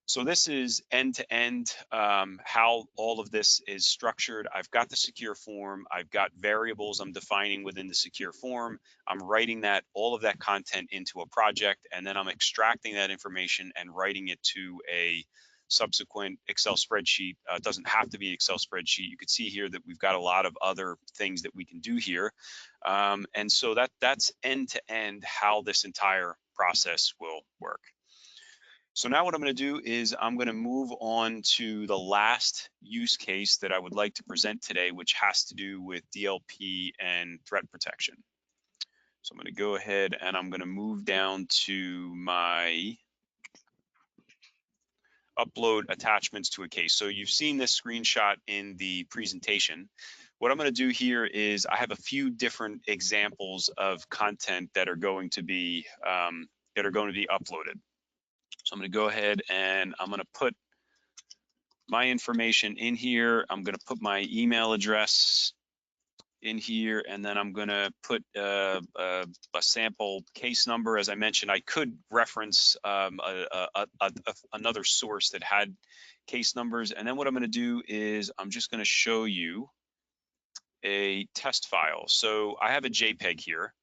So this is end-to-end how all of this is structured. I've got the secure form, I've got variables I'm defining within the secure form, I'm writing all of that content into a project, and then I'm extracting that information and writing it to a subsequent Excel spreadsheet. It doesn't have to be Excel spreadsheet. You can see here that we've got a lot of other things that we can do here. And so that's end-to-end how this entire process will work. So now what I'm going to do is I'm going to move on to the last use case that I would like to present today, which has to do with DLP and threat protection. So I'm going to go ahead and I'm going to move down to my upload attachments to a case. So you've seen this screenshot in the presentation. What I'm going to do here is I have a few different examples of content that are going to be uploaded. So I'm going to go ahead and I'm going to put my information in here. I'm going to put my email address in here, and then I'm going to put a sample case number. As I mentioned, I could reference another source that had case numbers. And then what I'm going to do is I'm just going to show you a test file. So I have a JPEG here.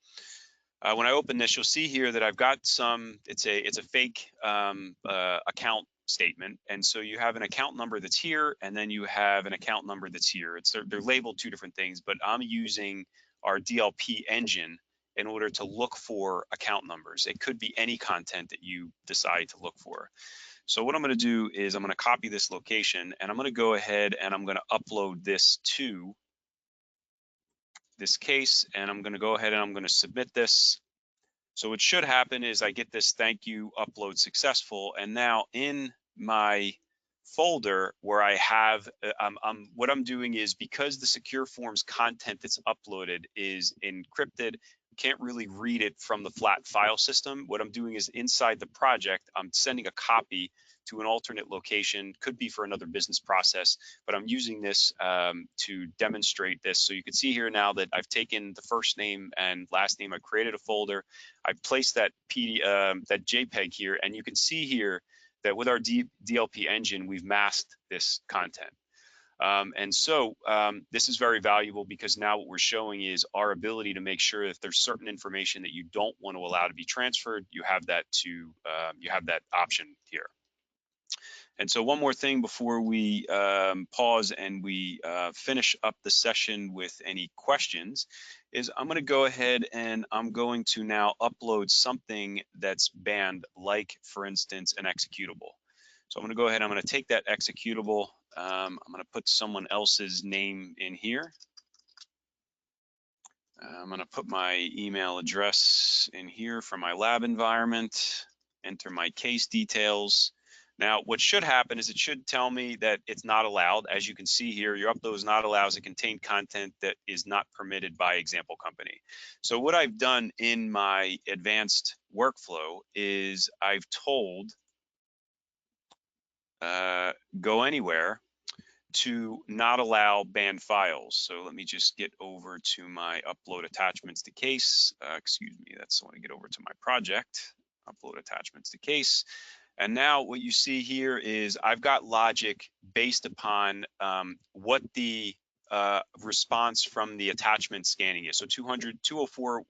When I open this, you'll see here that I've got it's a fake account statement. And so you have an account number that's here, and then you have an account number that's here. They're labeled two different things, but I'm using our DLP engine in order to look for account numbers. It could be any content that you decide to look for. So what I'm going to do is I'm going to copy this location, and I'm going to go ahead and I'm going to upload this to this case, and I'm going to go ahead and I'm going to submit this. So what should happen is I get this thank you upload successful, and now in my folder where I have what I'm doing is, because the secure forms content that's uploaded is encrypted, you can't really read it from the flat file system. What I'm doing is inside the project, I'm sending a copy to an alternate location, could be for another business process, but I'm using this to demonstrate this. So you can see here now that I've taken the first name and last name, I created a folder, I placed that JPEG here, and you can see here that with our DLP engine, we've masked this content. And so this is very valuable, because now what we're showing is our ability to make sure that there's certain information that you don't want to allow to be transferred, you have that option here. And so one more thing before we pause and we finish up the session with any questions is I'm going to go ahead and I'm going to now upload something that's banned, like, for instance, an executable. So I'm going to go ahead, I'm going to take that executable, I'm going to put someone else's name in here. I'm going to put my email address in here for my lab environment, enter my case details. Now, what should happen is it should tell me that it's not allowed. As you can see here, your upload is not allowed as it contains content that is not permitted by example company. So what I've done in my advanced workflow is I've told GoAnywhere to not allow banned files. So let me just get over to my upload attachments to case. Excuse me, that's I want to get over to my project, upload attachments to case. And now what you see here is I've got logic based upon what the response from the attachment scanning is. So 2040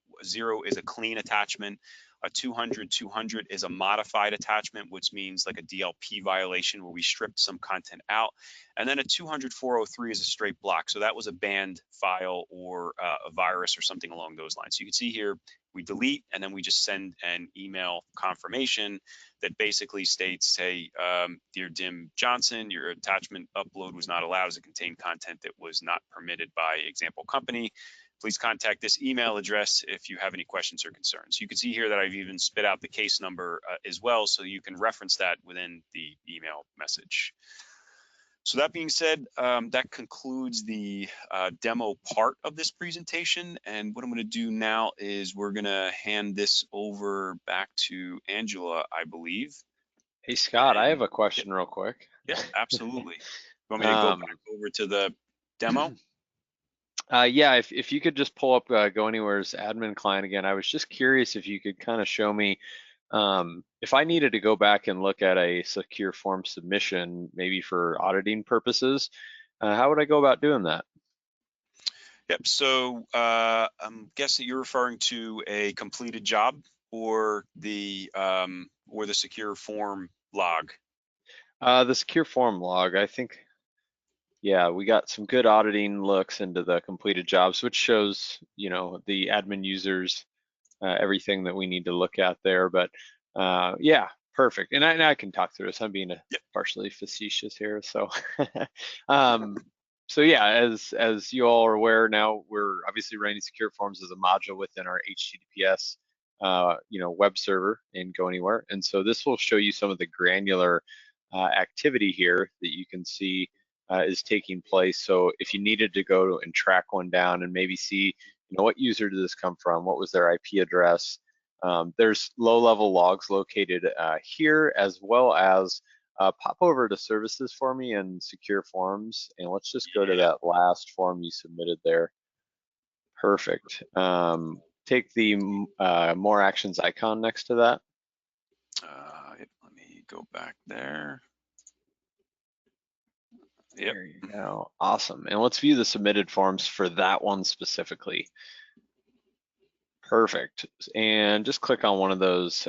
is a clean attachment. A 200 is a modified attachment, which means like a DLP violation where we stripped some content out. And then a 403 is a straight block. So that was a banned file or a virus or something along those lines. So you can see here, we delete and then we just send an email confirmation that basically states, hey, dear Dim Johnson, your attachment upload was not allowed as it contained content that was not permitted by example company. Please contact this email address if you have any questions or concerns. You can see here that I've even spit out the case number as well, so you can reference that within the email message. So that being said, that concludes the demo part of this presentation. And what I'm gonna do now is we're gonna hand this over back to Angela, I believe. Hey, Scott, I have a And, question real quick. Yeah, absolutely. You want me to go back over to the demo? Yeah, if you could just pull up GoAnywhere's admin client again. I was just curious if you could kind of show me if I needed to go back and look at a secure form submission, maybe for auditing purposes, how would I go about doing that? Yep, so I'm guessing you're referring to a completed job or the secure form log. The secure form log, I think. Yeah, we got some good auditing looks into the completed jobs, which shows, you know, the admin users, everything that we need to look at there. But yeah, perfect. And I can talk through this. I'm being partially facetious here. So, so yeah, as you all are aware now, we're obviously running secure forms as a module within our HTTPS, you know, web server in GoAnywhere. And so this will show you some of the granular activity here that you can see is taking place. So if you needed to go and track one down and maybe see, you know, what user did this come from? What was their IP address? There's low-level logs located here, as well as pop over to services for me and secure forms. And let's just go to that last form you submitted there. Perfect. Take the more actions icon next to that. Let me go back there. There you go. Awesome. And let's view the submitted forms for that one specifically. Perfect. And just click on one of those,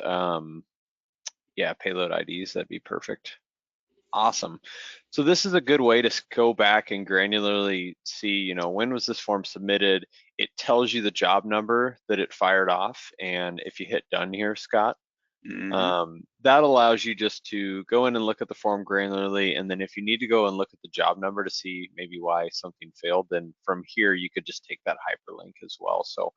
yeah, payload IDs. That'd be perfect. Awesome. So this is a good way to go back and granularly see, you know, when was this form submitted? It tells you the job number that it fired off. And if you hit done here, Scott, that allows you just to go in and look at the form granularly, and then if you need to go and look at the job number to see maybe why something failed, then from here you could just take that hyperlink as well. So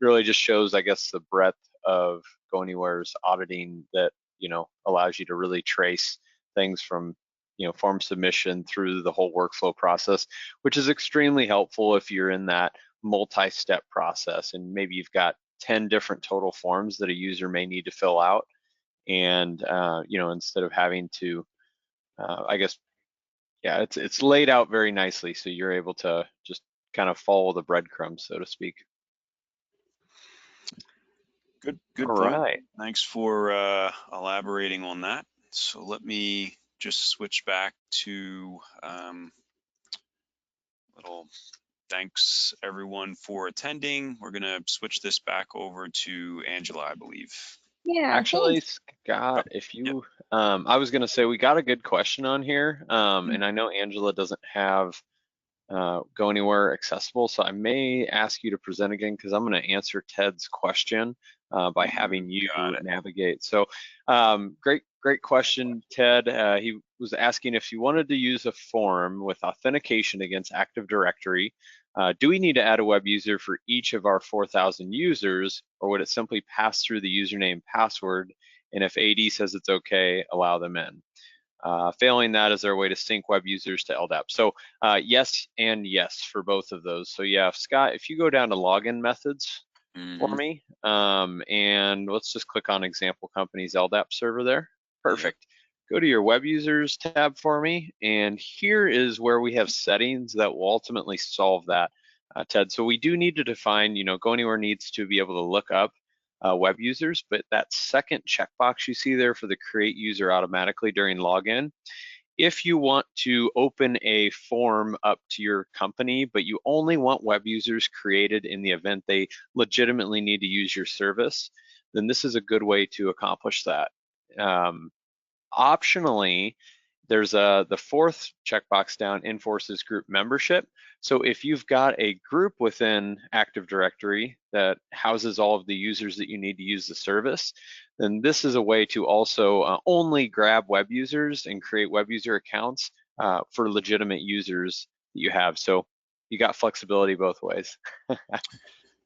really just shows, I guess, the breadth of GoAnywhere's auditing that, you know, allows you to really trace things from, you know, form submission through the whole workflow process, which is extremely helpful if you're in that multi-step process and maybe you've got 10 different total forms that a user may need to fill out. And, you know, instead of having to, I guess, yeah, it's laid out very nicely. So you're able to just kind of follow the breadcrumbs, so to speak. Good All point. right. Thanks for elaborating on that. So let me just switch back to little thanks everyone for attending. We're gonna switch this back over to Angela, I believe. Yeah, Actually, thanks. Scott, if you, I was gonna say we got a good question on here, and I know Angela doesn't have GoAnywhere accessible, so I may ask you to present again because I'm going to answer Ted's question by having you navigate. So great question, Ted. He was asking if you wanted to use a form with authentication against Active Directory, do we need to add a web user for each of our 4,000 users, or would it simply pass through the username password and if AD says it's okay, allow them in. Failing that, is there a way to sync web users to LDAP? So yes and yes for both of those. So yeah, Scott, if you go down to login methods for me, and let's just click on example companies LDAP server there. Perfect. Go to your web users tab for me, and here is where we have settings that will ultimately solve that, Ted. So we do need to define, GoAnywhere needs to be able to look up web users, but that second checkbox you see there for the create user automatically during login, if you want to open a form up to your company, but you only want web users created in the event they legitimately need to use your service, then this is a good way to accomplish that. Optionally, there's the fourth checkbox down, enforces group membership. So if you've got a group within Active Directory that houses all of the users that you need to use the service, then this is a way to also only grab web users and create web user accounts for legitimate users that you have. So you got flexibility both ways.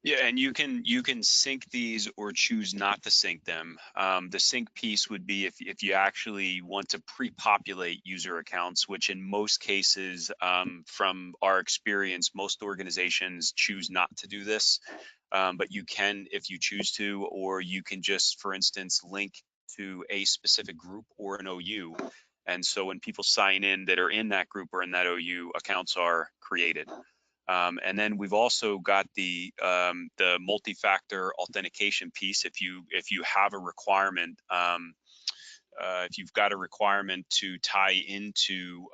Yeah, and you can sync these or choose not to sync them. The sync piece would be if you actually want to pre-populate user accounts, which in most cases, from our experience, most organizations choose not to do this. But you can if you choose to, or you can just, for instance, link to a specific group or an OU. And so when people sign in that are in that group or in that OU, accounts are created. And then we've also got the multi-factor authentication piece. If you have a requirement, if you've got a requirement to tie into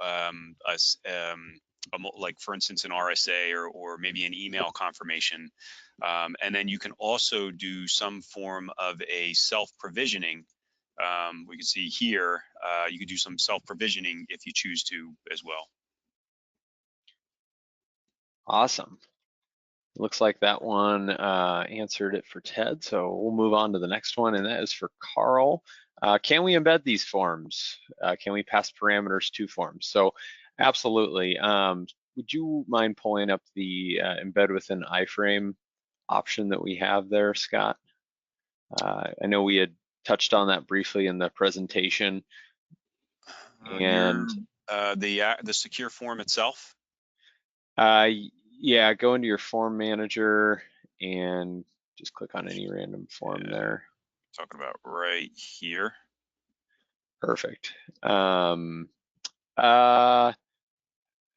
like for instance an RSA or maybe an email confirmation, and then you can also do some form of a self-provisioning. We can see here you can do some self-provisioning if you choose to as well. Awesome. Looks like that one answered it for Ted, so we'll move on to the next one, and that is for Carl. Can we embed these forms? Can we pass parameters to forms? So absolutely. Would you mind pulling up the embed within iframe option that we have there, Scott? I know we had touched on that briefly in the presentation. And the secure form itself? Yeah, go into your form manager and just click on any random form there. Talking about right here. Perfect.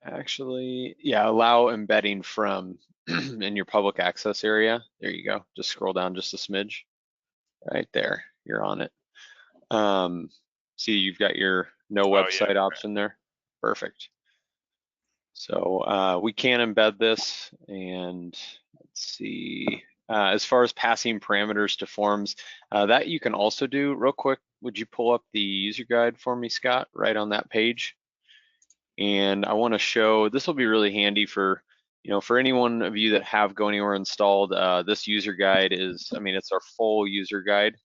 Actually, yeah, allow embedding from in your public access area. There you go. Just scroll down just a smidge. Right there, you're on it. See, you've got your no website option there. Perfect. So we can embed this, and let's see. As far as passing parameters to forms, that you can also do. Real quick, would you pull up the user guide for me, Scott, right on that page? And I want to show, this will be really handy for, for any one of you that have GoAnywhere installed. This user guide is, it's our full user guide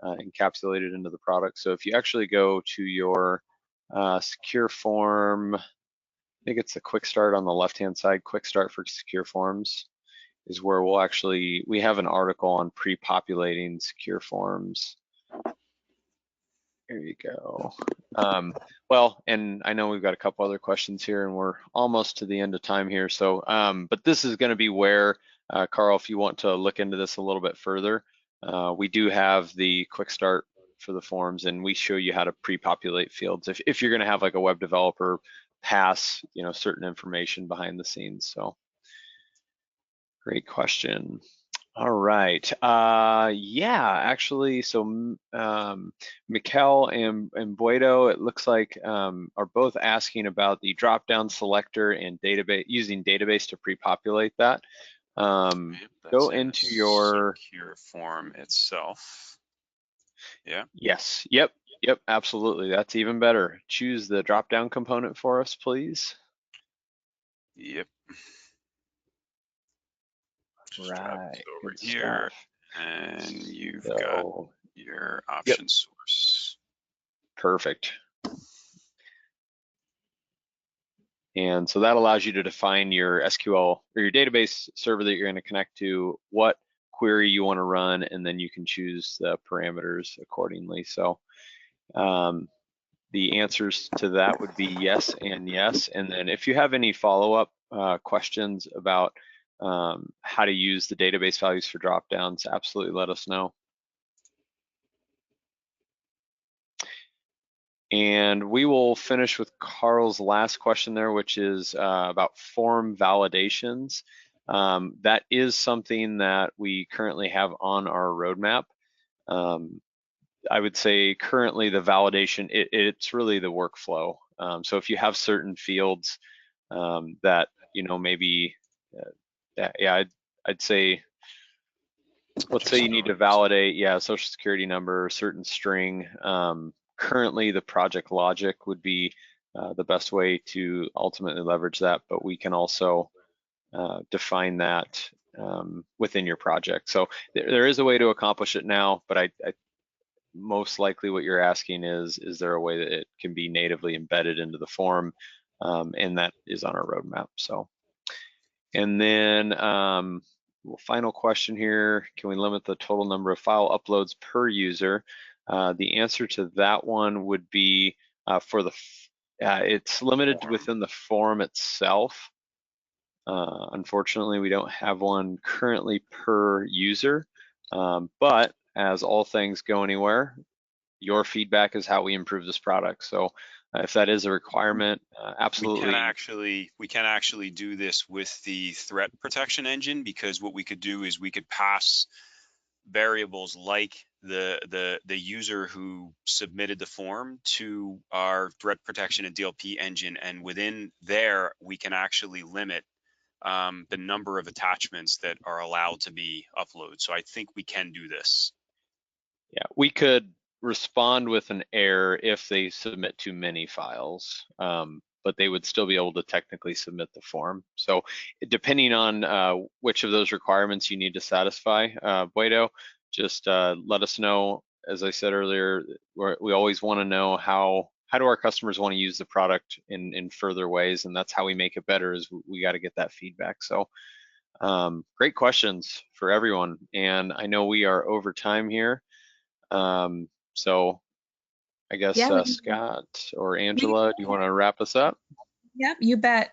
encapsulated into the product. So if you actually go to your secure form, I think it's the quick start on the left-hand side, quick start for secure forms is where we have an article on pre-populating secure forms. There you go. Well, and I know we've got a couple other questions here and we're almost to the end of time here. So, but this is gonna be where, Carl, if you want to look into this a little bit further, we do have the quick start for the forms and we show you how to pre-populate fields if you're gonna have like a web developer pass, certain information behind the scenes. So great question. All right. Yeah, actually, so Mikel and Buedo, it looks like are both asking about the drop-down selector and database, using database to pre-populate that. Go into your secure form itself. Yeah. Yes. Yep. Absolutely. That's even better. Choose the drop-down component for us, please. Yep. Right. Over here, and you've got your option Yep. source. Perfect. And so that allows you to define your SQL or your database server that you're going to connect to, what query you want to run, and then you can choose the parameters accordingly. So the answers to that would be yes and yes. And then if you have any follow-up questions about how to use the database values for dropdowns, absolutely let us know. And we will finish with Carl's last question there, which is about form validations. That is something that we currently have on our roadmap. I would say currently the validation, it's really the workflow. So if you have certain fields that, you know, maybe, yeah, I'd say, let's say you need to validate, yeah, social security number, certain string. Currently, the project logic would be the best way to ultimately leverage that, but we can also define that within your project. So there is a way to accomplish it now, but I most likely what you're asking is there a way that it can be natively embedded into the form? And that is on our roadmap. So, and then final question here, can we limit the total number of file uploads per user? The answer to that one would be for the, it's limited within the form itself. Unfortunately, we don't have one currently per user, but as all things go anywhere, your feedback is how we improve this product. So if that is a requirement, absolutely. We can actually do this with the threat protection engine, because what we could do is we could pass variables like the user who submitted the form to our threat protection and DLP engine, and within there we can actually limit the number of attachments that are allowed to be uploaded. So I think we can do this. Yeah, we could respond with an error if they submit too many files, but they would still be able to technically submit the form. So depending on which of those requirements you need to satisfy, Buedo, just let us know. As I said earlier, we always want to know how do our customers want to use the product in further ways, and that's how we make it better, is we got to get that feedback. So great questions for everyone, and I know we are over time here. So I guess Scott or Angela, do you want to wrap us up? Yep, you bet.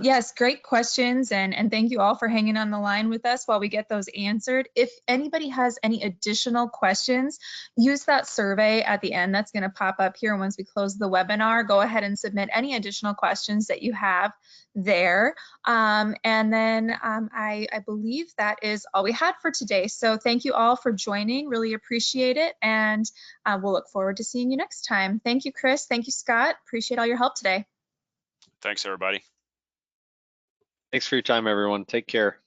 Yes, great questions, and thank you all for hanging on the line with us while we get those answered. If anybody has any additional questions, use that survey at the end that's going to pop up here once we close the webinar. Go ahead and submit any additional questions that you have there. And then I believe that is all we had for today. So thank you all for joining. Really appreciate it. And we'll look forward to seeing you next time. Thank you, Chris. Thank you, Scott. Appreciate all your help today. Thanks, everybody. Thanks for your time, everyone. Take care.